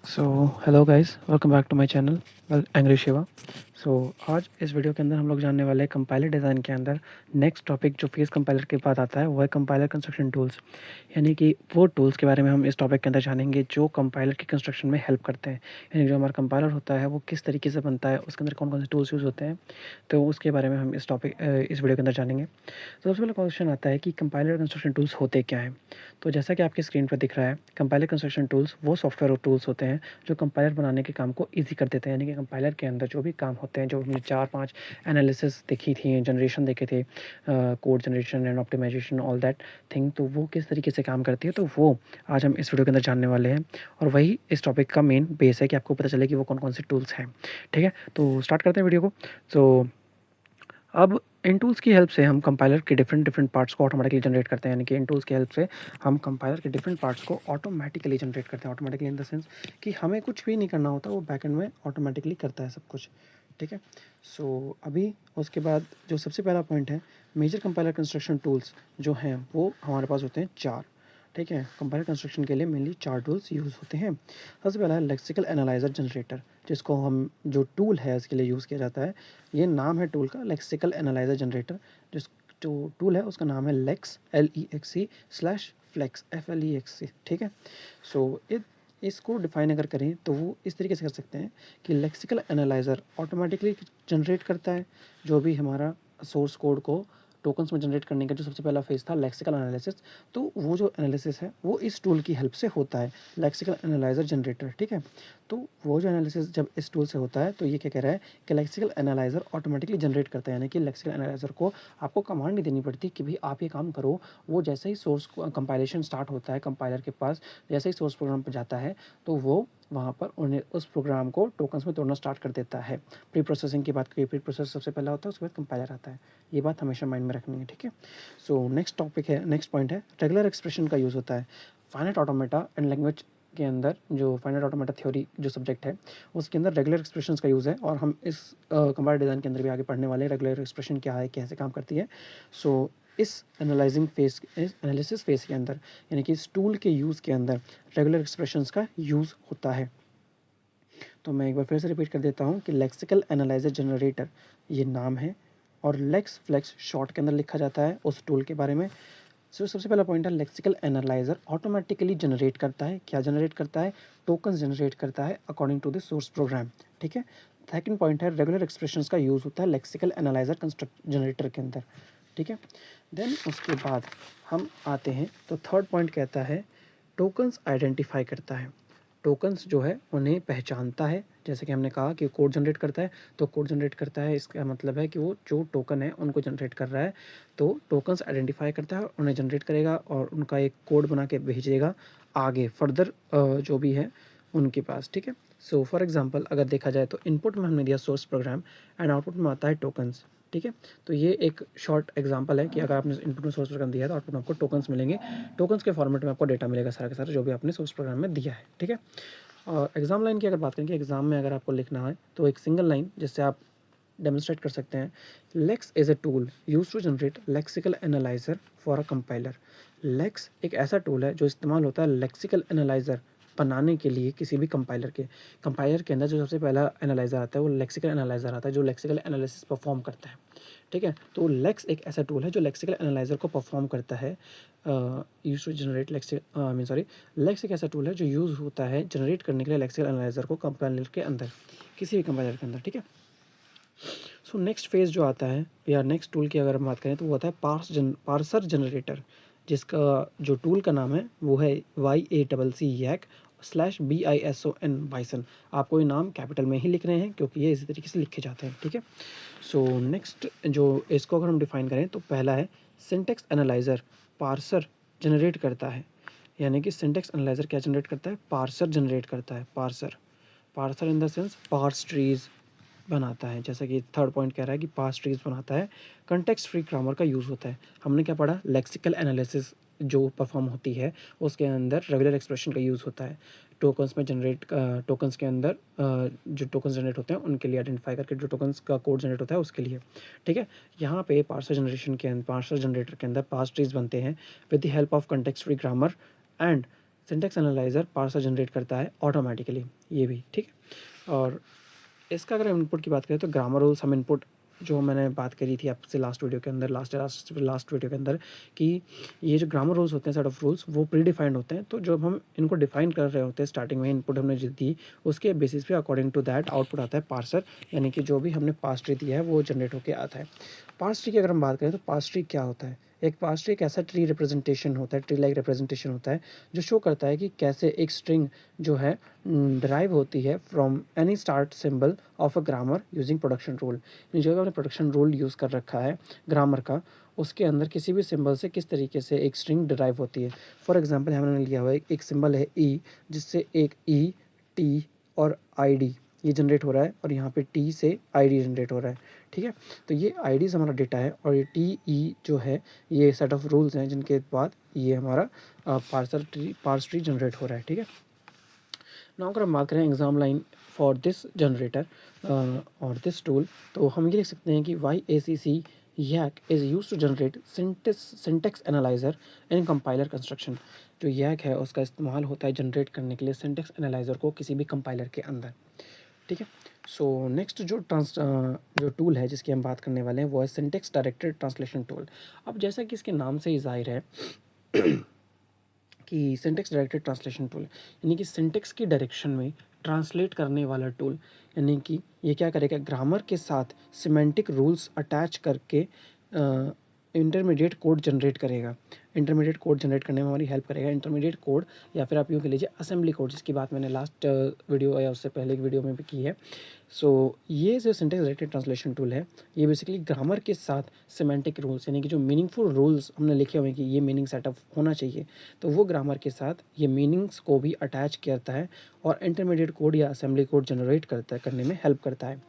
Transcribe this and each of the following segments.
So hello guys, welcome back to my channel Angry Shiva. So आज इस video के अंदर हम लोग जानने वाले हैं कंपाइलर डिज़ाइन के अंदर नेक्स्ट टॉपिक जो फेस कंपाइलर के बाद आता है वो है कंपाइलर कंस्ट्रक्शन टूल्स। यानी कि वो टूल्स के बारे में हम इस टॉपिक के अंदर जानेंगे जो कंपाइलर की कंस्ट्रक्शन में हेल्प करते हैं। यानी जो हमारा कंपाइलर होता है वो किस तरीके से बनता है, उसके अंदर कौन कौन से टूल्स यूज़ होते हैं, तो उसके बारे में हम इस वीडियो के अंदर जानेंगे। तो सबसे पहला क्वेश्चन आता है कि कंपाइलर कंस्ट्रक्शन टूल्स होते क्या हैं। तो जैसा कि आपकी स्क्रीन पर दिख रहा है, कंपाइलर कंस्ट्रक्शन टूल्स वो सॉफ्टवेयर और टूल्स होते हैं जो कंपाइलर बनाने के काम को ईजी कर देते हैं। यानी कि कंपाइलर के अंदर जो भी काम होते हैं, जो हमने 4-5 एनालिसिस देखी थी, जनरेशन देखे थे, code generation and optimization all that thing, तो वो किस तरीके से काम करती है, तो वो आज हम इस वीडियो के अंदर जानने वाले हैं। और वही इस टॉपिक का मेन बेस है कि आपको पता चले कि वो कौन कौन से टूल्स हैं। ठीक है, तो स्टार्ट करते हैं वीडियो को। तो अब इन टूल्स की हेल्प से हम कंपाइलर के डिफरेंट डिफरेंट पार्ट्स को ऑटोमेटिकली जनरेट करते हैं। यानी कि इन टूल्स की हेल्प से हम कंपाइलर के डिफरेंट पार्ट्स को ऑटोमेटिकली जनरेट करते हैं। ऑटोमेटिकली इन द सेंस कि हमें कुछ भी नहीं करना होता, वो बैकएंड में ऑटोमेटिकली करता है सब कुछ। ठीक है, सो अभी उसके बाद जो सबसे पहला पॉइंट है, मेजर कंपाइलर कंस्ट्रक्शन टूल्स जो हैं वो हमारे पास होते हैं 4। ठीक है, कंपाइलर कंस्ट्रक्शन के लिए मेनली 4 टूल्स यूज़ होते हैं। सबसे पहला है लेक्सिकल एनालाइजर जनरेटर, जिसको हम जो टूल है उसके लिए यूज़ किया जाता है। ये नाम है टूल का, लेक्सिकल एनालाइजर जनरेटर। जिस जो टूल है उसका नाम है लेक्स LEXC/फ्लेक्स FLEXC। ठीक है, सो इसको डिफाइन अगर करें तो वो इस तरीके से कर सकते हैं कि लेक्सिकल एनालाइज़र ऑटोमेटिकली जनरेट करता है जो भी हमारा सोर्स कोड को टोकन्स में जनरेट करने का जो सबसे पहला फेज़ था लेक्सिकल एनालिसिस। तो वो जो एनालिसिस है वो इस टूल की हेल्प से होता है, लेक्सिकल एनालाइज़र जनरेटर। ठीक है, तो वो जो एनालिसिस जब इस टूल से होता है तो ये क्या कह रहा है कि लेक्सिकल एनालाइज़र ऑटोमेटिकली जनरेट करता है। यानी कि लेक्सिकल एनालाइज़र को आपको कमांड नहीं देनी पड़ती कि भाई आप ये काम करो। वो जैसे ही सोर्स कंपाइलेशन स्टार्ट होता है कंपाइलर के पास, जैसे ही सोर्स प्रोग्राम पर जाता है तो वो वहाँ पर उन्हें उस प्रोग्राम को टोकन्स में तोड़ना स्टार्ट कर देता है। प्री प्रोसेसिंग की बात करिए, प्री प्रोसेस सबसे पहला होता है, उसके बाद कंपाइलर आता है। ये बात हमेशा माइंड में रखनी है। ठीक है, सो नेक्स्ट टॉपिक है, नेक्स्ट पॉइंट है रेगुलर एक्सप्रेशन का यूज़ होता है फाइनाइट ऑटोमेटा एंड लैंग्वेज के अंदर। जो फाइनाइट ऑटोमेटा थ्योरी जो सब्जेक्ट है उसके अंदर रेगुलर एक्सप्रेशंस का यूज़ है, और हम इस कंपाइलर डिज़ाइन के अंदर भी आगे पढ़ने वाले हैं रेगुलर एक्सप्रेशन क्या है, कैसे काम करती है। सो इस एनालाइजिंग फेस, इस एनालिसिस फेस के अंदर, यानी कि इस टूल के यूज़ के अंदर रेगुलर एक्सप्रेशंस का यूज़ होता है। तो मैं एक बार फिर से रिपीट कर देता हूँ कि लेक्सिकल एनालाइजर जनरेटर ये नाम है, और लेक्स फ्लेक्स शॉर्ट के अंदर लिखा जाता है उस टूल के बारे में। सबसे पहला पॉइंट है लेक्सिकल एनालाइजर ऑटोमेटिकली जनरेट करता है। क्या जनरेट करता है? टोकन्स जनरेट करता है according to the source program. ठीक है, सेकंड पॉइंट है रेगुलर एक्सप्रेशंस का यूज़ होता है लेक्सिकल एनालाइजर कंस्ट्रक्ट जनरेटर के अंदर। ठीक है, देन उसके बाद हम आते हैं तो थर्ड पॉइंट कहता है टोकन्स आइडेंटिफाई करता है। टोकन्स जो है उन्हें पहचानता है। जैसे कि हमने कहा कि कोड जनरेट करता है, तो कोड जनरेट करता है इसका मतलब है कि वो जो टोकन है उनको जनरेट कर रहा है। तो टोकन्स आइडेंटिफाई करता है, उन्हें जनरेट करेगा और उनका एक कोड बना के भेजेगा आगे फर्दर जो भी है उनके पास। ठीक है, सो फॉर एग्जांपल अगर देखा जाए तो इनपुट में हमने दिया सोर्स प्रोग्राम एंड आउटपुट में आता है टोकन्स। ठीक है, तो ये एक शॉर्ट एग्जांपल है कि अगर आपने इनपुट में सोर्स प्रोग्राम दिया है तो आउटपुट में आपको टोकन्स मिलेंगे। टोकन्स के फॉर्मेट में आपको डेटा मिलेगा सारा का सारा जो भी आपने सोर्स प्रोग्राम में दिया है। ठीक है, और एग्ज़ाम लाइन की अगर बात करें कि एग्ज़ाम में अगर आपको लिखना है तो एक सिंगल लाइन जिससे आप डेमोन्स्ट्रेट कर सकते हैं, lex is a tool use to generate lexical analyzer for a compiler. Lex एक ऐसा टूल है जो इस्तेमाल होता है लेक्सिकल एनालाइजर बनाने के लिए किसी भी कंपाइलर के अंदर जो सबसे पहला एनालाइजर आता है वो लेक्सिकल एनालाइजर आता है जो लेक्सिकल एनालिसिस परफॉर्म करता है। ठीक है, तो लेक्स एक ऐसा टूल है जो लेक्सिकल एनालाइजर को परफॉर्म करता है, यूज टू जनरेट लेक्स एक ऐसा टूल है जो यूज़ होता है जनरेट करने के लिए लेक्सिकल एनालाइजर को कंपाइलर के अंदर, किसी भी कंपाइलर के अंदर। ठीक है, सो नेक्स्ट फेज़ जो आता है या नेक्स्ट टूल की अगर हम बात करें तो वो होता है पार्सर जनरेटर, जिसका जो टूल का नाम है वो है YACC YAC /BISON बाइसन। आपको ये नाम कैपिटल में ही लिख रहे हैं क्योंकि ये इसी तरीके से लिखे जाते हैं। ठीक है, सो नेक्स्ट जो इसको अगर हम डिफाइन करें तो पहला है सिंटेक्स एनालाइज़र पार्सर जनरेट करता है। यानी कि सिंटेक्स एनालाइज़र क्या जनरेट करता है? पार्सर जनरेट करता है। Parser parser in the sense parse trees बनाता है। जैसा कि थर्ड पॉइंट कह रहा है कि पार्स ट्रीज बनाता है। कंटेक्स्ट फ्री ग्रामर का यूज़ होता है। हमने क्या पढ़ा? लेक्सिकल एनालिसिस जो परफॉर्म होती है उसके अंदर रेगुलर एक्सप्रेशन का यूज़ होता है। टोकन्स में जनरेट टोकन्स के अंदर जो टोकन्स जनरेट होते हैं उनके लिए आइडेंटिफाई करके जो टोकन्स का कोड जनरेट होता है उसके लिए। ठीक है, यहाँ पे पार्सर जनरेटर के अंदर पार्स ट्रीज बनते हैं with the help of context free grammar and syntax analyzer parser generate करता है ऑटोमेटिकली, ये भी ठीक है। और इसका अगर हम इनपुट की बात करें तो ग्रामर रूल्स हम इनपुट जो मैंने बात करी थी आपसे लास्ट वीडियो के अंदर, लास्ट वीडियो के अंदर, कि ये जो ग्रामर रूल्स होते हैं, सेट ऑफ रूल्स, वो प्री डिफाइंड होते हैं। तो जब हम इनको डिफाइन कर रहे होते हैं स्टार्टिंग में, इनपुट हमने जो दी उसके बेसिस पे अकॉर्डिंग टू दैट आउटपुट आता है पार्सर, यानी कि जो भी हमने पार्स ट्री दिया है वो जनरेट होकर आता है। पार्स ट्री की अगर हम बात करें तो पार्स ट्री क्या होता है? एक पार्स ट्री एक ऐसा ट्री रिप्रेजेंटेशन होता है, ट्री लाइक रिप्रेजेंटेशन होता है, जो शो करता है कि कैसे एक स्ट्रिंग जो है डिराइव होती है from any start symbol of a grammar using production rule. जो हमने प्रोडक्शन रूल यूज़ कर रखा है ग्रामर का, उसके अंदर किसी भी सिंबल से किस तरीके से एक स्ट्रिंग डिराइव होती है। फॉर एग्जांपल हमने लिया हुआ है एक सिंबल है ई, जिससे एक ई, टी और आई डी ये जनरेट हो रहा है, और यहाँ पे टी से आई डी जनरेट हो रहा है, ठीक है। तो ये आई डीज़ हमारा डेटा है, और ये टी ई जो है ये सेट ऑफ रूल्स हैं, जिनके बाद ये हमारा पार्स ट्री जनरेट हो रहा है, ठीक है। नाउ अगर हम बात करें exam line for this generator और दिस टूल, तो हम ये लिख सकते हैं कि YACC YAC is use to generate syntax analyzer in compiler construction. जो YAC है उसका इस्तेमाल होता है जनरेट करने के लिए सिंटेक्स एनालाइज़र को किसी भी कंपाइलर के अंदर, ठीक है। सो नेक्स्ट जो टूल है जिसकी हम बात करने वाले हैं वो है सिंटेक्स डायरेक्टेड ट्रांसलेशन टूल। अब जैसा कि इसके नाम से ही ज़ाहिर है कि सिंटेक्स डायरेक्टेड ट्रांसलेशन टूल, यानी कि सिंटेक्स की डायरेक्शन में ट्रांसलेट करने वाला टूल, यानी कि ये क्या करेगा, ग्रामर के साथ सिमेंटिक रूल्स अटैच करके इंटरमीडिएट कोड जनरेट करेगा। इंटरमीडिएट कोड जनरेट करने में हमारी हेल्प करेगा। इंटरमीडिएट कोड, या फिर आप यूँ कह लीजिए असेंबली कोड, जिसकी बात मैंने लास्ट वीडियो या उससे पहले की वीडियो में भी की है। सो ये जो सिंटेक्स डायरेक्टेड ट्रांसलेशन टूल है, ये बेसिकली ग्रामर के साथ सिमेंटिक रूल्स, यानी कि जो मीनिंगफुल रूल्स हमने लिखे हुए हैं कि ये मीनिंग सेटअप होना चाहिए, तो वो ग्रामर के साथ ये मीनिंग्स को भी अटैच करता है और इंटरमीडिएट कोड या असेंबली कोड जनरेट करने में हेल्प करता है।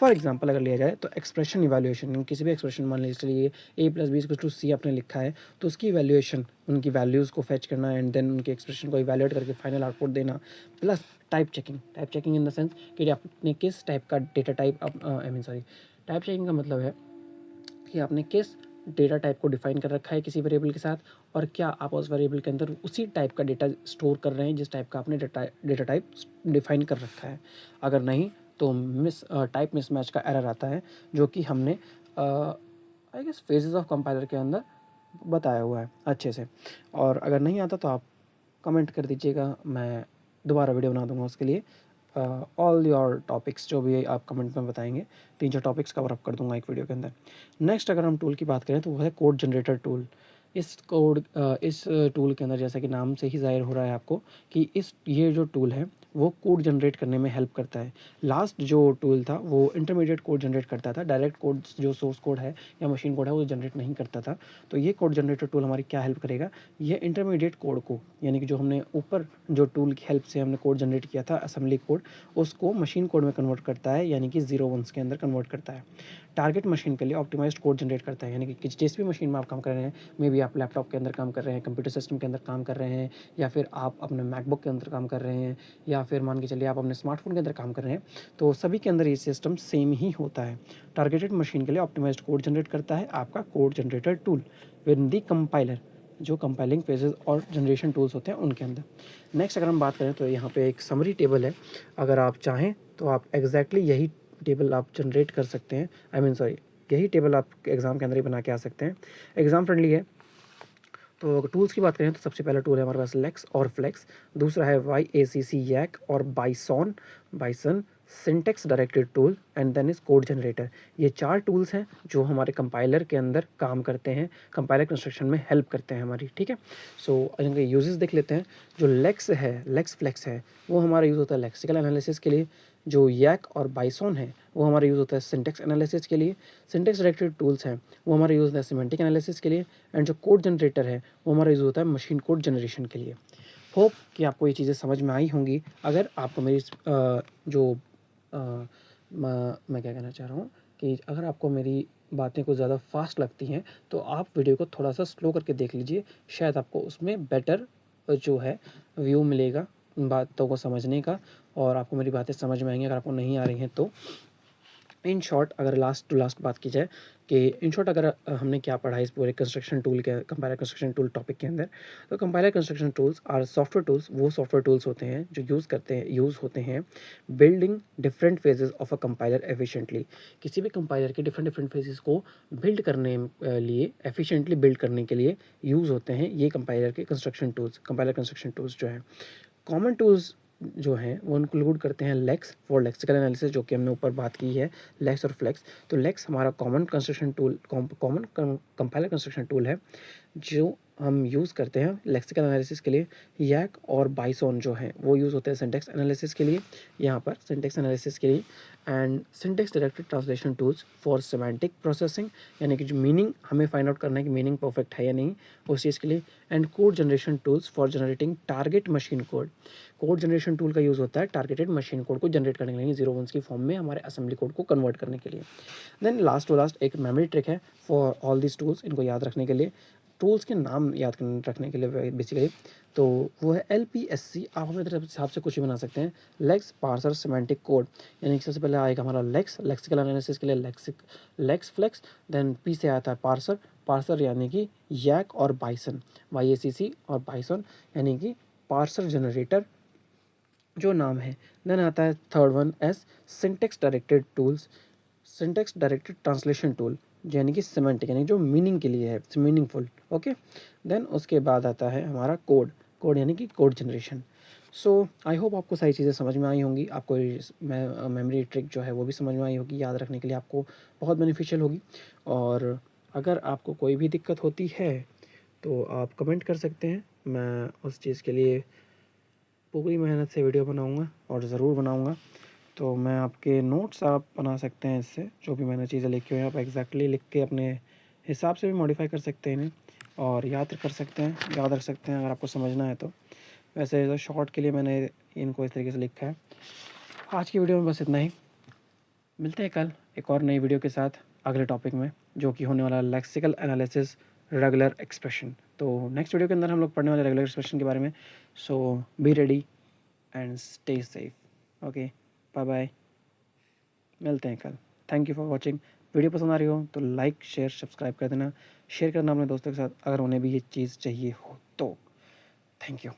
फॉर एग्जाम्पल अगर लिया जाए तो एक्सप्रेशन इवैल्यूएशन, किसी भी एक्सप्रेशन, मान लीजिए चलिए A+B=C आपने लिखा है, तो उसकी इवैल्यूएशन, उनकी वैल्यूज़ को फेच करना एंड देन उनके एक्सप्रेशन को इवैल्यूएट करके फाइनल आउटपुट देना, plus type checking in the sense कि आपने किस टाइप का डेटा टाइप, टाइप चेकिंग का मतलब है कि आपने किस डेटा टाइप को डिफाइन कर रखा है किसी वेरिएबल के साथ, और क्या आप उस वेरिएबल के अंदर उसी टाइप का डेटा स्टोर कर रहे हैं जिस टाइप का आपने डेटा टाइप डिफाइन कर रखा है। अगर नहीं तो टाइप मिसमैच का एरर आता है, जो कि हमने I guess phases of compiler के अंदर बताया हुआ है अच्छे से। और अगर नहीं आता तो आप कमेंट कर दीजिएगा, मैं दोबारा वीडियो बना दूंगा उसके लिए। ऑल योर टॉपिक्स जो भी आप कमेंट में बताएंगे, 3-4 टॉपिक्स कवर अप कर दूंगा एक वीडियो के अंदर। नेक्स्ट अगर हम टूल की बात करें तो वो है कोड जनरेटर टूल। इस टूल के अंदर, जैसा कि नाम से ही ज़ाहिर हो रहा है आपको, कि ये जो टूल है वो कोड जनरेट करने में हेल्प करता है। लास्ट जो टूल था वो इंटरमीडिएट कोड जनरेट करता था, डायरेक्ट कोड जो सोर्स कोड है या मशीन कोड है वो जनरेट नहीं करता था। तो ये कोड जनरेटर टूल हमारी क्या हेल्प करेगा, ये इंटरमीडिएट कोड को, यानी कि जो हमने ऊपर जो टूल की हेल्प से हमने कोड जनरेट किया था असेंबली कोड, उसको मशीन कोड में कन्वर्ट करता है, यानी कि 0-1s के अंदर कन्वर्ट करता है। टारगेट मशीन के लिए ऑप्टिमाइज्ड कोड जनरेट करता है, यानी कि जिस भी मशीन में आप काम कर रहे हैं, मे बी आप लैपटॉप के अंदर काम कर रहे हैं, कंप्यूटर सिस्टम के अंदर काम कर रहे हैं, या फिर आप अपने मैकबुक के अंदर काम कर रहे हैं, या फिर मान के चलिए आप अपने स्मार्टफोन के अंदर काम कर रहे हैं, तो सभी के अंदर ये सिस्टम सेम ही होता है। टारगेटेड मशीन के लिए ऑप्टिमाइज्ड कोड जनरेट करता है आपका code generator tool with the compiler, जो कंपाइलिंग फेजेस और जनरेशन टूल्स होते हैं उनके अंदर। नेक्स्ट अगर हम बात करें तो यहाँ पे एक समरी टेबल है, अगर आप चाहें तो आप एग्जैक्टली यही टेबल आप जनरेट कर सकते हैं, यही टेबल आप एग्ज़ाम के अंदर ही बना के आ सकते हैं, एग्ज़ाम फ्रेंडली है। तो अगर टूल्स की बात करें तो सबसे पहला टूल है हमारे पास लेक्स और फ्लेक्स, दूसरा है YACC YAC और Bison syntax directed tool, and then is code generator. ये 4 टूल्स हैं जो हमारे कंपाइलर के अंदर काम करते हैं, कंपाइलर कंस्ट्रक्शन में हेल्प करते हैं हमारी, ठीक है। सो इनके यूजेस देख लेते हैं। जो लेक्स फ्लेक्स है वो हमारा यूज़ होता है लेक्सिकल एनालिसिस के लिए। जो YAC और बाइसॉन है वो हमारा यूज़ होता है सिंटेक्स एनालिसिस के लिए। सिंटेक्स डायरेक्टेड टूल्स हैं वो हमारा यूज़ होता है सिमेंटिक एनालिसिस के लिए। एंड जो कोड जनरेटर है वो हमारा यूज़ होता है मशीन कोड जनरेशन के लिए। होप कि आपको ये चीज़ें समझ में आई होंगी। अगर आपको मेरी मैं क्या कहना चाह रहा हूँ कि अगर आपको मेरी बातें कुछ ज़्यादा फास्ट लगती हैं तो आप वीडियो को थोड़ा सा स्लो करके देख लीजिए, शायद आपको उसमें बेटर जो है व्यू मिलेगा बातों को समझने का, और आपको मेरी बातें समझ में आएंगी। अगर आपको नहीं आ रही हैं तो इन शॉर्ट अगर लास्ट टू लास्ट बात की जाए कि इन शॉर्ट अगर हमने क्या पढ़ा है इस पूरे कंस्ट्रक्शन टूल के कंपाइलर कंस्ट्रक्शन टूल टॉपिक के अंदर, तो compiler construction tools are software tools, वो सॉफ्टवेयर टूल्स होते हैं जो यूज़ होते हैं building different phases of a compiler efficiently. किसी भी कंपाइलर के डिफरेंट डिफरेंट फेजेस को बिल्ड करने लिए एफिशिएंटली बिल्ड करने के लिए यूज़ होते हैं ये कंपाइलर के construction tools, compiler construction tools जो हैं। कॉमन टूल्स जो हैं वो इंक्लूड करते हैं लेक्स फॉर लेक्सिकल एनालिसिस, जो कि हमने ऊपर बात की है, लेक्स और फ्लेक्स। तो लेक्स हमारा common construction tool, common compiler construction tool है जो हम यूज़ करते हैं लेक्सिकल एनालिसिस के लिए। यैक और बाइसॉन जो हैं वो यूज़ होते हैं सिंटेक्स एनालिसिस के लिए, यहाँ पर सिंटेक्स एनालिसिस के लिए। And syntax directed translation tools for semantic processing, यानी कि जो मीनिंग हमें फाइंड आउट करना है कि मीनिंग परफेक्ट है या नहीं, उस चीज़ के लिए। And code generation tools for generating target machine code. Code generation tool का यूज़ होता है टारगेटेड मशीन कोड को जनरेट करने के लिए, 0 1 की फॉर्म में हमारे असेंबली कोड को कन्वर्ट करने के लिए। देन लास्ट टू लास्ट एक मेमोरी ट्रिक है फॉर ऑल दिस टूल्स, इनको याद रखने के लिए, टूल्स के नाम याद रखने के लिए बेसिकली, तो वो है LPSC। आप अपने तरफ हिसाब से कुछ भी बना सकते हैं। लेक्स पार्सर सिमेंटिक कोड, यानी कि सबसे पहले आएगा हमारा लेक्स, लेक्सिकल एनालिसिस के लिए लेक्स फ्लेक्स। देन पी से आता है पार्सर, पार्सर यानी कि यैक और बाइसन, YACC और बाइसन यानी कि पार्सर जनरेटर जो नाम है। देन आता है third one as syntax directed tools, syntax directed translation tool, यानी कि सिमेंटिक, यानी जो मीनिंग के लिए है, मीनिंगफुल। ओके, देन उसके बाद आता है हमारा कोड, कोड यानी कि code generation. So I hope आपको सारी चीज़ें समझ में आई होंगी, आपको मेमोरी ट्रिक जो है वो भी समझ में आई होगी, याद रखने के लिए आपको बहुत बेनिफिशियल होगी। और अगर आपको कोई भी दिक्कत होती है तो आप कमेंट कर सकते हैं, मैं उस चीज़ के लिए पूरी मेहनत से वीडियो बनाऊंगा और ज़रूर बनाऊंगा। तो मैं आपके नोट्स आप बना सकते हैं इससे, जो भी मैंने चीज़ें लिखी हुई हैं आप एग्जैक्टली लिख के अपने हिसाब से भी मॉडिफाई कर सकते हैं इन्हें, और याद कर सकते हैं, याद रख सकते हैं अगर आपको समझना है तो। वैसे तो शॉर्ट के लिए मैंने इनको इस तरीके से लिखा है। आज की वीडियो में बस इतना ही, मिलते हैं कल एक और नई वीडियो के साथ अगले टॉपिक में, जो कि होने वाला लेक्सिकल एनालिसिस रेगुलर एक्सप्रेशन। तो नेक्स्ट वीडियो के अंदर हम लोग पढ़ने वाले रेगुलर एक्सप्रेशन के बारे में। So be ready and stay safe. Okay, bye bye, मिलते हैं कल। Thank you for watching. Video पसंद आ रही हो तो लाइक शेयर सब्सक्राइब कर देना, शेयर करना अपने दोस्तों के साथ अगर उन्हें भी ये चीज़ चाहिए हो तो। Thank you.